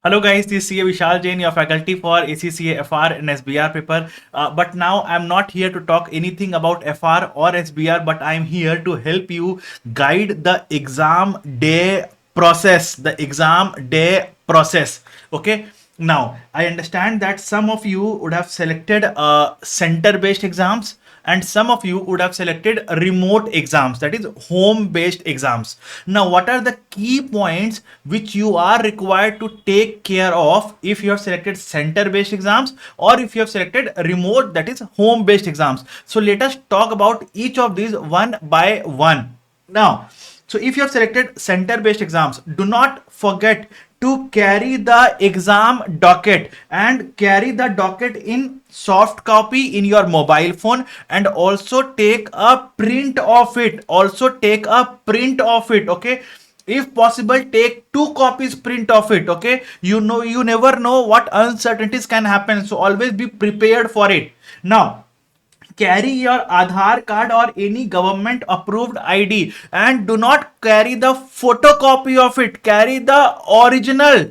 Hello guys, this is CA Vishal Jain, your faculty for ACCA FR and SBR paper. But now I'm not here to talk anything about FR or SBR, but I'm here to help you guide the exam day process. The exam day process. Okay. Now I understand that some of you would have selected center-based exams and some of you would have selected remote exams, that is home based exams. Now what are the key points which you are required to take care of if you have selected center based exams or if you have selected remote, that is home based exams? So let us talk about each of these one by one. Now, so if you have selected center based exams, do not forget to carry the exam docket and carry the docket in soft copy in your mobile phone, and also take a print of it. Okay, if possible take 2 copies print of it. Okay, you never know what uncertainties can happen, so always be prepared for it. Now carry your Aadhaar card or any government approved ID, and do not carry the photocopy of it. Carry the original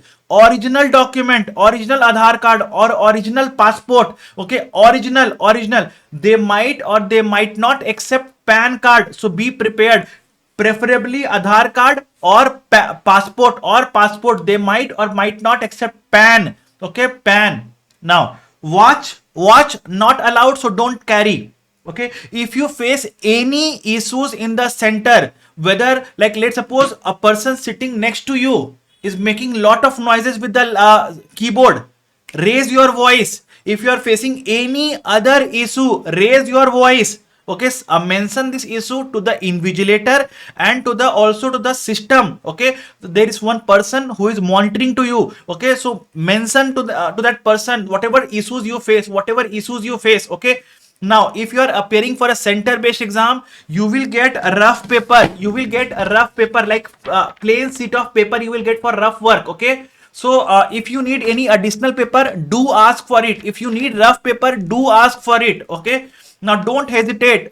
document, original Aadhaar card or original passport. Okay, original. They might or they might not accept PAN card, so be prepared. Preferably Aadhaar card or passport. They might or might not accept PAN. Okay, PAN. Now watch not allowed, so don't carry. Okay, if you face any issues in the center, whether, like, let's suppose a person sitting next to you is making lot of noises with the keyboard, raise your voice. If you are facing any other issue, raise your voice. Okay, mention this issue to the invigilator and to the also to the system. Okay, so there is one person who is monitoring to you. Okay, so mention to the to that person whatever issues you face. Okay, now if you are appearing for a center based exam, you will get a rough paper, like plain sheet of paper you will get for rough work. Okay, so if you need any additional paper, do ask for it. If you need rough paper, do ask for it. Okay, now don't hesitate.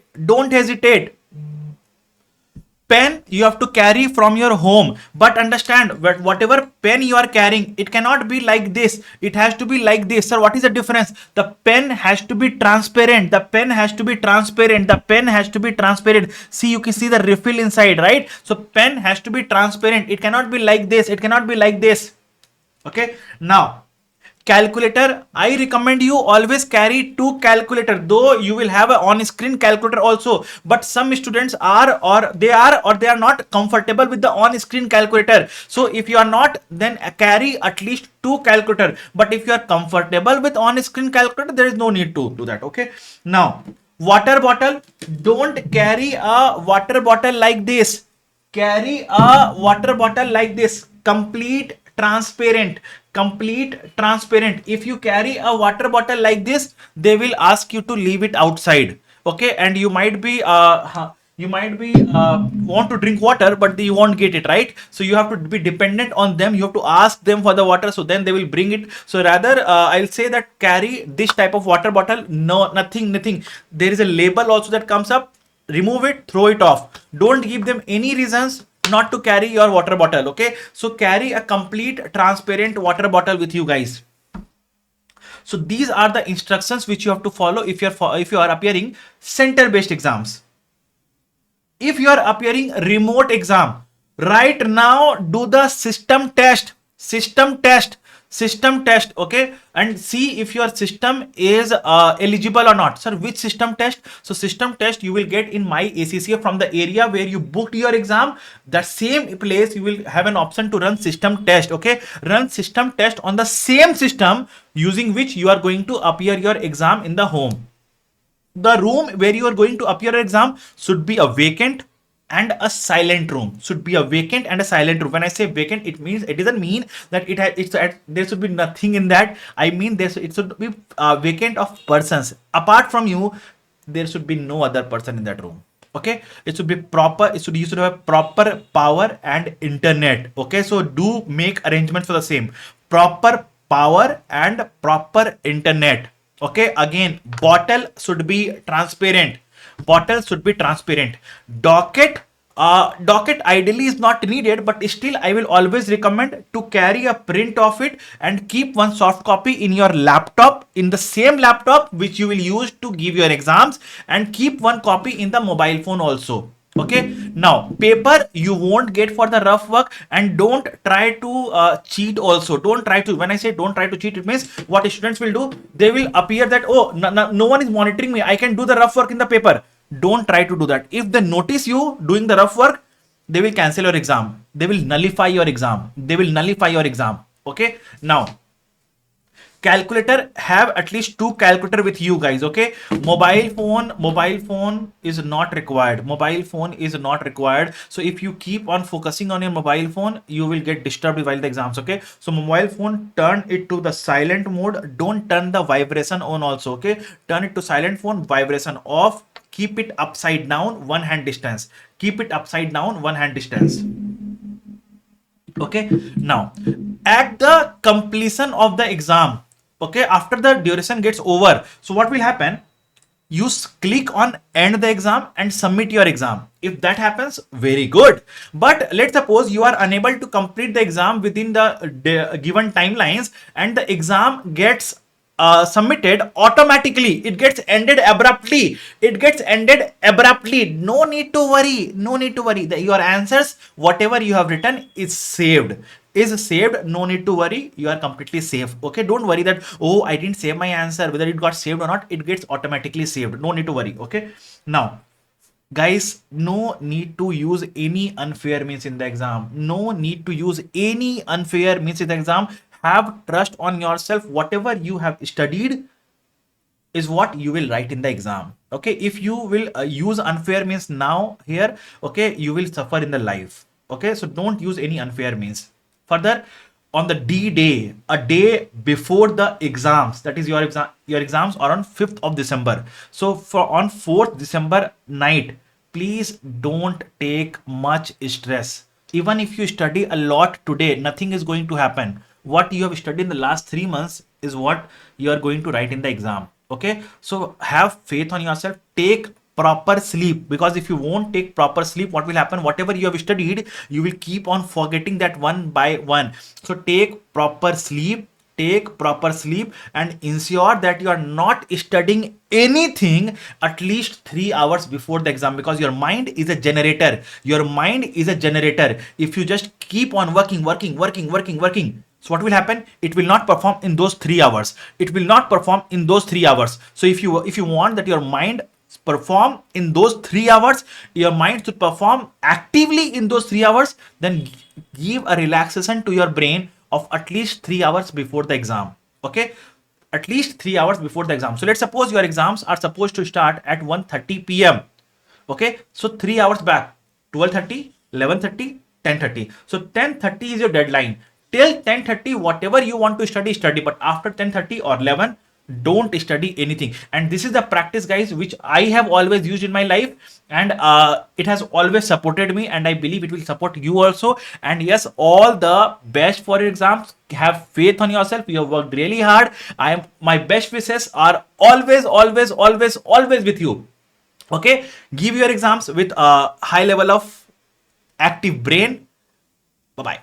Pen you have to carry from your home, but understand that whatever pen you are carrying, it cannot be like this, it has to be like this. Sir, what is the difference? The pen has to be transparent. See, you can see the refill inside, right? So pen has to be transparent. It cannot be like this. Okay, now calculator, I recommend you always carry 2 calculator, though you will have a on-screen calculator also, but some students are or they are not comfortable with the on-screen calculator. So if you are not, then carry at least 2 calculator, but if you are comfortable with on-screen calculator, there is no need to do that. Okay, now water bottle, don't carry a water bottle like this. Carry a water bottle like this, complete transparent. If you carry a water bottle like this, they will ask you to leave it outside. Okay, and you might be want to drink water, but you won't get it, right? So you have to be dependent on them. You have to ask them for the water, so then they will bring it. So rather I'll say that carry this type of water bottle. No, nothing. There is a label also that comes up. Remove it, throw it off. Don't give them any reasons not to carry your water bottle. Okay, so carry a complete transparent water bottle with you guys. So these are the instructions which you have to follow if you are appearing center based exams. If you are appearing remote exam, right now do the system test. Okay, and see if your system is eligible or not. Sir, which system test? So system test you will get in my ACCA from the area where you booked your exam. That same place you will have an option to run system test. Okay, run system test on the same system using which you are going to appear your exam in the home. The room where you are going to appear your exam should be a vacant and a silent room. When I say vacant, it doesn't mean that there should be nothing in that. I mean it should be vacant of persons. Apart from you, there should be no other person in that room. Okay, it should be proper. You should have proper power and internet. Okay, so do make arrangements for the same. Proper power and proper internet. Okay, again, bottle should be transparent. Docket Docket ideally is not needed, but still I will always recommend to carry a print of it and keep one soft copy in your laptop, in the same laptop which you will use to give your exams, and keep one copy in the mobile phone also. Okay, now paper you won't get for the rough work, and don't try to cheat also. Don't try to, when I say don't try to cheat, it means what students will do, they will appear that, oh, no one is monitoring me, I can do the rough work in the paper. Don't try to do that. If they notice you doing the rough work, they will cancel your exam, they will nullify your exam, they will nullify your exam. Okay, now calculator, have at least two calculator with you guys. Okay, mobile phone is not required, mobile phone is not required. So if you keep on focusing on your mobile phone, you will get disturbed while the exams. Okay, so mobile phone, turn it to the silent mode, don't turn the vibration on also. Okay, turn it to silent phone, vibration off, keep it upside down, one hand distance, keep it upside down, one hand distance. Okay, now at the completion of the exam, okay, after the duration gets over, so what will happen, you click on end the exam and submit your exam. If that happens, very good. But let's suppose you are unable to complete the exam within the given timelines, and the exam gets submitted automatically, it gets ended abruptly, it gets ended abruptly. No need to worry, no need to worry. Your answers, whatever you have written, is saved. No need to worry, you are completely safe. Okay, don't worry that, oh, I didn't save my answer, whether it got saved or not, it gets automatically saved. No need to worry. Okay, now guys, no need to use any unfair means in the exam, no need to use any unfair means in the exam. Have trust on yourself, whatever you have studied is what you will write in the exam. Okay, if you will use unfair means now here, okay, you will suffer in the life. Okay, so don't use any unfair means. Further, on the D day, a day before the exams, that is your exams are on 5th of December. So for on 4th December night, please don't take much stress. Even if you study a lot today, nothing is going to happen. What you have studied in the last 3 months is what you are going to write in the exam. Okay, so have faith on yourself, take proper sleep, because if you won't take proper sleep, what will happen, whatever you have studied, you will keep on forgetting that one by one. So take proper sleep, take proper sleep, and ensure that you are not studying anything at least 3 hours before the exam, because your mind is a generator, your mind is a generator. If you just keep on working, so what will happen, it will not perform in those 3 hours, it will not perform in those 3 hours. So if you want that your mind perform in those 3 hours, your mind should perform actively in those 3 hours, then give a relaxation to your brain of at least 3 hours before the exam. Okay, at least 3 hours before the exam. So let's suppose your exams are supposed to start at 1:30 p.m. Okay, so 3 hours back, 12:30, 11:30, 10:30. So 10:30 is your deadline. Till 10:30, whatever you want to study, but after 10:30 or 11, don't study anything. And this is the practice, guys, which I have always used in my life, and it has always supported me, and I believe it will support you also. And yes, all the best for your exams. Have faith on yourself, you have worked really hard. My best wishes are always with you. Okay, give your exams with a high level of active brain. Bye bye.